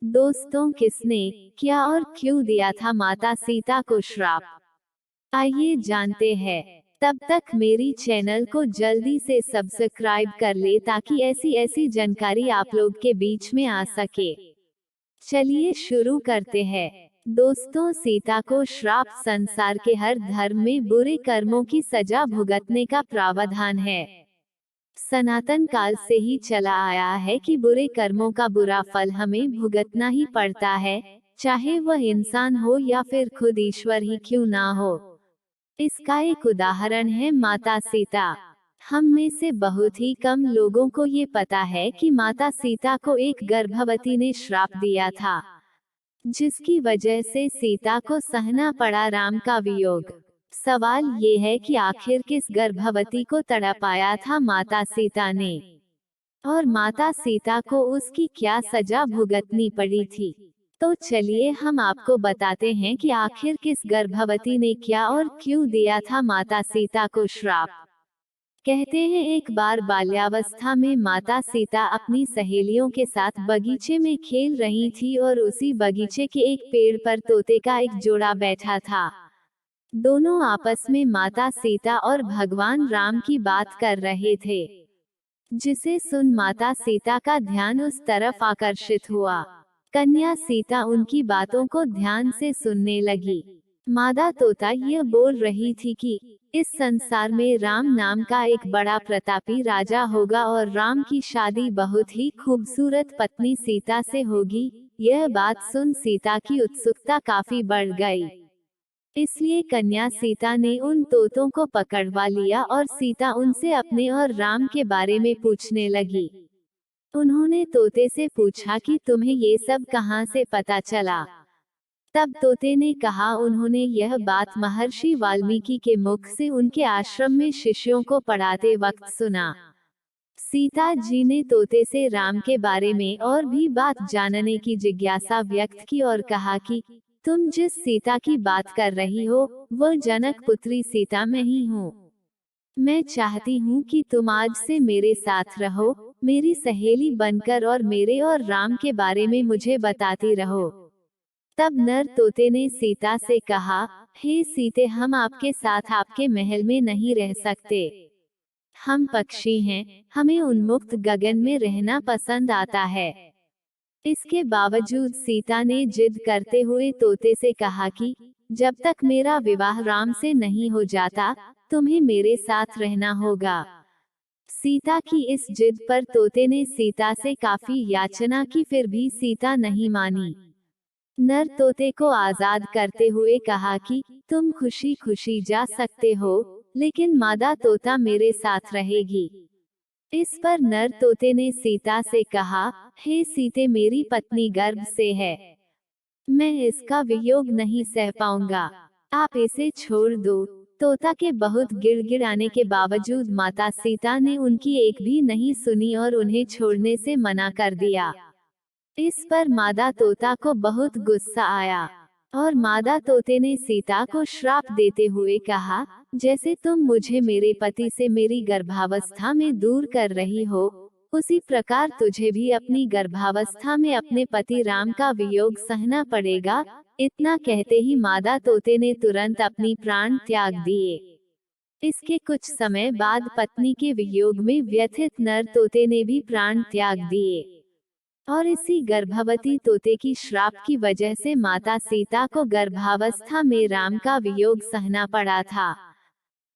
दोस्तों, किसने, क्या और क्यों दिया था माता सीता को श्राप? आइए जानते हैं। तब तक मेरी चैनल को जल्दी से सब्सक्राइब कर ले ताकि ऐसी ऐसी जानकारी आप लोग के बीच में आ सके। चलिए शुरू करते हैं। दोस्तों, सीता को श्राप। संसार के हर धर्म में बुरे कर्मों की सजा भुगतने का प्रावधान है। सनातन काल से ही चला आया है कि बुरे कर्मों का बुरा फल हमें भुगतना ही पड़ता है, चाहे वह इंसान हो या फिर खुद ईश्वर ही क्यों ना हो। इसका एक उदाहरण है माता सीता। हम में से बहुत ही कम लोगों को ये पता है कि माता सीता को एक गर्भवती ने श्राप दिया था, जिसकी वजह से सीता को सहना पड़ा राम का वियोग। सवाल ये है कि आखिर किस गर्भवती को तड़पाया था माता सीता ने, और माता सीता को उसकी क्या सजा भुगतनी पड़ी थी। तो चलिए हम आपको बताते हैं कि आखिर किस गर्भवती ने क्या और क्यों दिया था माता सीता को श्राप। कहते हैं एक बार बाल्यावस्था में माता सीता अपनी सहेलियों के साथ बगीचे में खेल रही थी और उसी बगीचे के एक पेड़ पर तोते का एक जोड़ा बैठा था। दोनों आपस में माता सीता और भगवान राम की बात कर रहे थे, जिसे सुन माता सीता का ध्यान उस तरफ आकर्षित हुआ। कन्या सीता उनकी बातों को ध्यान से सुनने लगी। मादा तोता यह बोल रही थी कि इस संसार में राम नाम का एक बड़ा प्रतापी राजा होगा और राम की शादी बहुत ही खूबसूरत पत्नी सीता से होगी। यह बात सुन सीता की उत्सुकता काफी बढ़ गई, इसलिए कन्या सीता ने उन तोतों को पकड़वा लिया और सीता उनसे अपने और राम के बारे में पूछने लगी। उन्होंने तोते से पूछा कि तुम्हें ये सब कहाँ से पता चला? तब तोते ने कहा उन्होंने यह बात महर्षि वाल्मीकि के मुख से उनके आश्रम में शिष्यों को पढ़ाते वक्त सुना। सीता जी ने तोते से राम के बारे में और भी बात जानने की जिज्ञासा व्यक्त की और कहा कि तुम जिस सीता की बात कर रही हो, वह जनक पुत्री सीता मैं ही हूँ। मैं चाहती हूँ कि तुम आज से मेरे साथ रहो, मेरी सहेली बनकर, और मेरे और राम के बारे में मुझे बताती रहो। तब नर तोते ने सीता से कहा, हे सीते, हम आपके साथ आपके महल में नहीं रह सकते। हम पक्षी हैं, हमें उन्मुक्त गगन में रहना पसंद आता है। इसके बावजूद सीता ने जिद करते हुए तोते से कहा कि जब तक मेरा विवाह राम से नहीं हो जाता, तुम्हें मेरे साथ रहना होगा। सीता की इस जिद पर तोते ने सीता से काफी याचना की, फिर भी सीता नहीं मानी। नर तोते को आजाद करते हुए कहा कि तुम खुशी खुशी जा सकते हो, लेकिन मादा तोता मेरे साथ रहेगी। इस पर नर तोते ने सीता से कहा, हे सीते, मेरी पत्नी गर्भ से है, मैं इसका वियोग नहीं सह पाऊंगा, आप इसे छोड़ दो। तोता के बहुत गिड़गिड़ाने के बावजूद माता सीता ने उनकी एक भी नहीं सुनी और उन्हें छोड़ने से मना कर दिया। इस पर मादा तोता को बहुत गुस्सा आया और मादा तोते ने सीता को श्राप देते हुए कहा, जैसे तुम मुझे मेरे पति से मेरी गर्भावस्था में दूर कर रही हो, उसी प्रकार तुझे भी अपनी गर्भावस्था में अपने पति राम का वियोग सहना पड़ेगा। इतना कहते ही मादा तोते ने तुरंत अपनी प्राण त्याग दिए। इसके कुछ समय बाद पत्नी के वियोग में व्यथित नर तोते ने भी प्राण त्याग दिए, और इसी गर्भवती तोते की श्राप की वजह से माता सीता को गर्भावस्था में राम का वियोग सहना पड़ा था।